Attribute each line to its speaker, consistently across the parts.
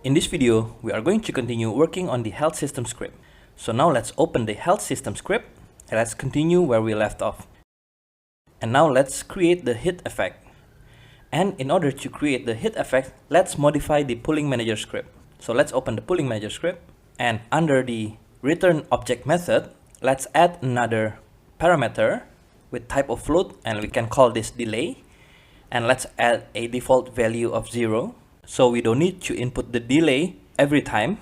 Speaker 1: In this video, we are going to continue working on the health system script. So now let's open the health system script and let's continue where we left off. And now let's create the hit effect. And in order to create the hit effect, let's modify the pooling manager script. So let's open the pooling manager script, and under the return object method, let's add another parameter with type of float, and we can call this delay. And let's add a default value of 0. So we don't need to input the delay every time.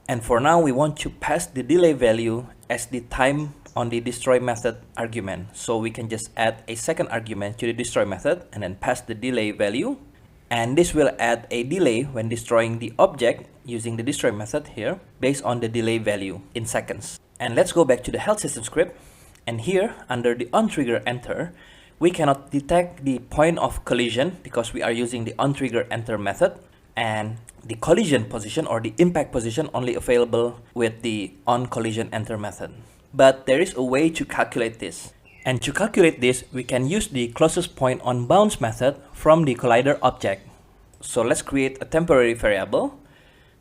Speaker 1: And for now, we want to pass the delay value as the time on the destroy method argument. So we can just add a second argument to the destroy method and then pass the delay value. And this will add a delay when destroying the object using the destroy method here based on the delay value in seconds. And let's go back to the health system script. And here under the onTrigger enter, we cannot detect the point of collision because we are using the onTrigger enter method, and the collision position or the impact position only available with the onCollision enter method. But there is a way to calculate this. And to calculate this, we can use the closest point on bounds method from the collider object. So let's create a temporary variable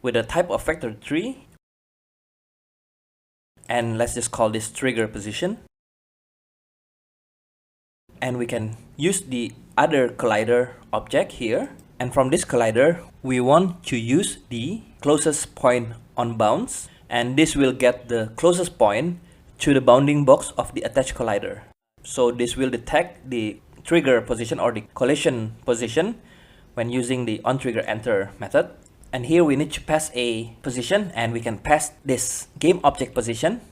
Speaker 1: with a type of vector 3. And let's just call this trigger position. And we can use the other collider object here. And from this collider, we want to use the closest point on bounds. And this will get the closest point to the bounding box of the attached collider. So this will detect the trigger position or the collision position when using the onTrigger enter method. And here we need to pass a position, and we can pass this game object position.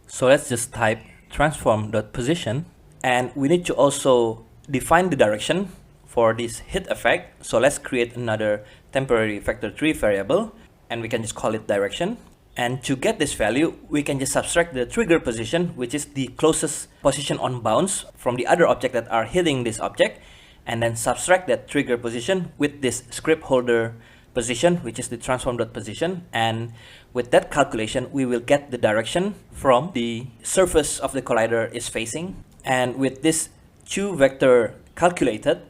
Speaker 1: So let's just type transform.position. And we need to also define the direction for this hit effect. So let's create another temporary vector 3 variable, and we can just call it direction. And to get this value, we can just subtract the trigger position, which is the closest position on bounds, from the other object that are hitting this object, and then subtract that trigger position with this script holder position, which is the transform.position. And with that calculation, we will get the direction from the surface of the collider is facing. And with this two vector calculated,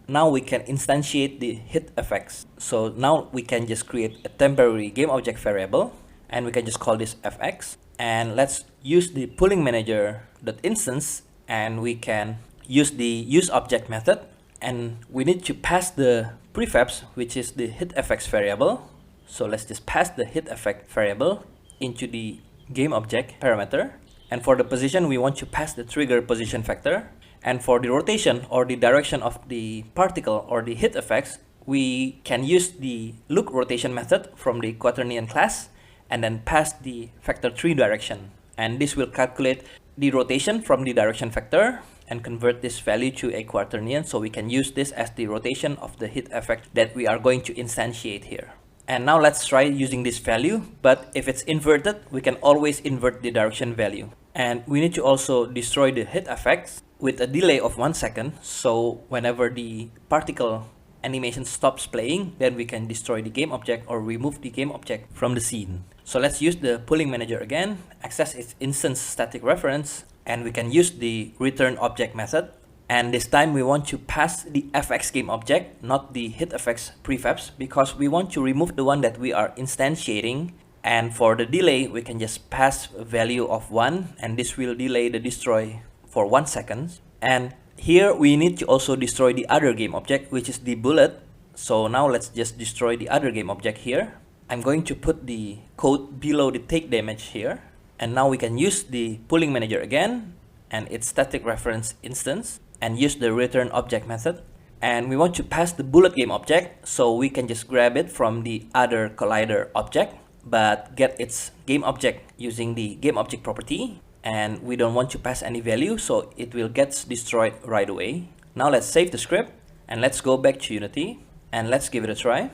Speaker 1: now we can instantiate the hit effects. So now we can just create a temporary game object variable, and we can just call this fx. And let's use the pooling manager.instance, and we can use the useObject method. And we need to pass the prefabs, which is the hit effects variable. So let's just pass the hit effect variable into the game object parameter. And for the position, we want to pass the trigger position vector. And for the rotation or the direction of the particle or the hit effects, we can use the look rotation method from the quaternion class and then pass the vector 3 direction. And this will calculate the rotation from the direction vector and convert this value to a quaternion. So we can use this as the rotation of the hit effect that we are going to instantiate here. And now let's try using this value, but if it's inverted, we can always invert the direction value. And we need to also destroy the hit effects with a delay of 1 second. So whenever the particle animation stops playing, then we can destroy the game object or remove the game object from the scene. So let's use the pooling manager again, access its instance static reference, and we can use the return object method. And this time we want to pass the fx game object, not the hit effects prefabs, because we want to remove the one that we are instantiating. And for the delay, we can just pass a value of 1, and this will delay the destroy for 1 second. And here we need to also destroy the other game object, which is the bullet. So now let's just destroy the other game object here. I'm going to put the code below the take damage here. And now we can use the pooling manager again and its static reference instance and use the return object method. And we want to pass the bullet game object, so we can just grab it from the other collider object, but get its game object using the game object property. And we don't want to pass any value, so it will get destroyed right away. Now let's save the script and let's go back to Unity and let's give it a try.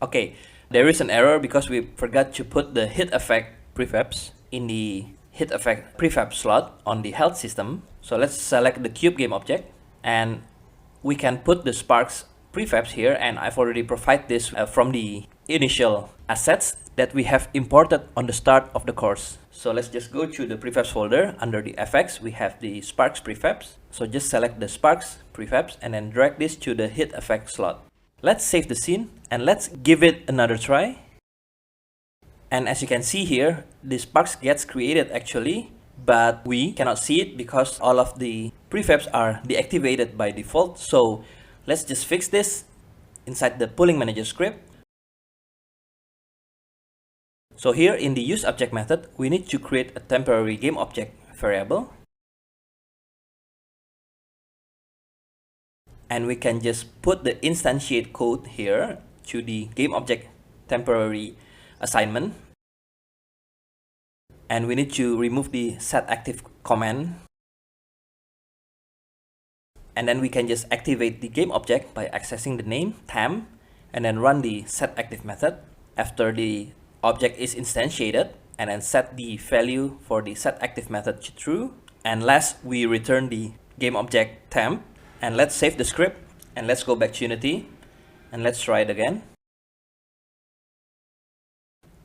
Speaker 1: Okay, there is an error because we forgot to put the hit effect prefabs in the hit effect prefab slot on the health system. So let's select the cube game object, and we can put the sparks prefabs here, and I've already provided this from the initial assets that we have imported on the start of the course. So let's just go to the prefabs folder. Under the FX, we have the sparks prefabs. So just select the sparks prefabs and then drag this to the hit effect slot. Let's save the scene and let's give it another try. And as you can see here, the sparks gets created actually, but we cannot see it because all of the prefabs are deactivated by default. So let's just fix this inside the pooling manager script. So here in the useObject method, we need to create a temporary GameObject variable. And we can just put the instantiate code here to the GameObject temporary assignment. And we need to remove the setActive command. And then we can just activate the GameObject by accessing the name temp and then run the setActive method after the object is instantiated, and then set the value for the setActive method to true. And last, we return the GameObject temp. And let's save the script and let's go back to Unity and let's try it again.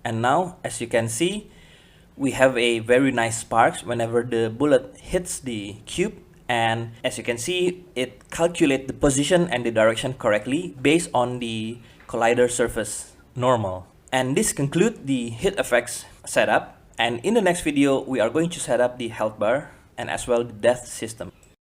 Speaker 1: And now, as you can see, we have a very nice sparks whenever the bullet hits the cube. And as you can see, it calculates the position and the direction correctly based on the collider surface normal. And this concludes the hit effects setup. And in the next video, we are going to set up the health bar and as well the death system.